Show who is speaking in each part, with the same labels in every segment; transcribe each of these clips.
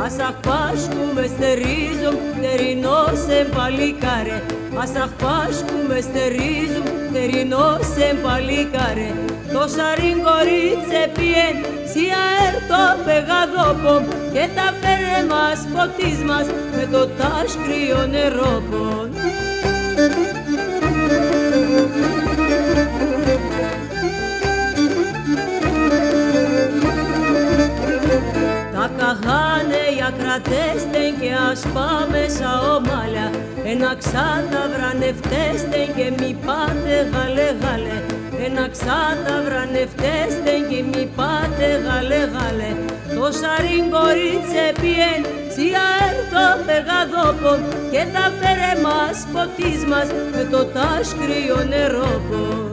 Speaker 1: Asah Pașcu mesterizum, terinosem palicare. Asah Pașcu mesterizum, terinosem palicare. Το σαριγκορίτσε πιέν, σια έρτο πεγαδόπομ και τα φέρε μας ποτής μας με το τάσκριο νερόπον. Τα καχάνε οι ακρατέστεν και ας πάμε σα ομάλια. Ένα ξάτα βρανευτέστεν και μη πάτε γαλε γαλε. Ένα ξάτα βρανευτέστεν και μη πάτε γαλε γαλε. Το σαριγκορίτσε πιέν, σια έρτο πεγαδόπον και τα φέρε μας ποτής μας με το τάσκριο νερόπον.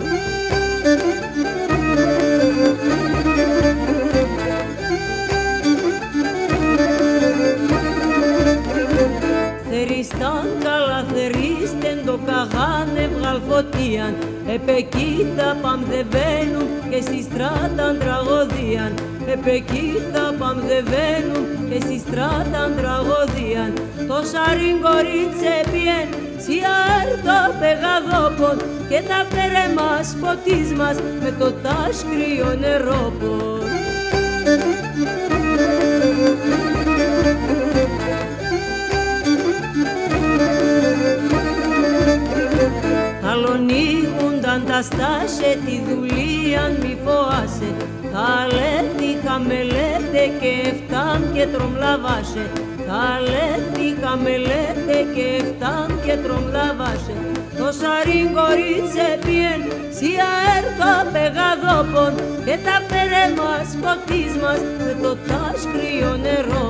Speaker 1: Θεριστάν καλά θερίστεν το καγάνε βγαλφωτίαν. Επεκεί θα παμδεβαίνουν και στη στράταν τραγωδίαν. Επεκεί θα παμδεβαίνουν και στη στράταν τραγωδίαν. Το σαριγκορίτσε πιέν, σια έρτο πεγαδόπον και τα φέρε μας ποτής μας με το τάσκριο νερόπον. Θαλονίγουνταν τα στάσε, τη δουλείαν μη φοάσε. Θαλέθη χαμελέτε και εφτάμ και τρομλαβάσε. Θαλέθη χαμελέτε και εφτάμ και τρομλαβάσε. Το σαριγκορίτσε πιέν, σια έρτο πεγαδόπον και τα φέρε μας ποτής μας με το τάσκριο νερό.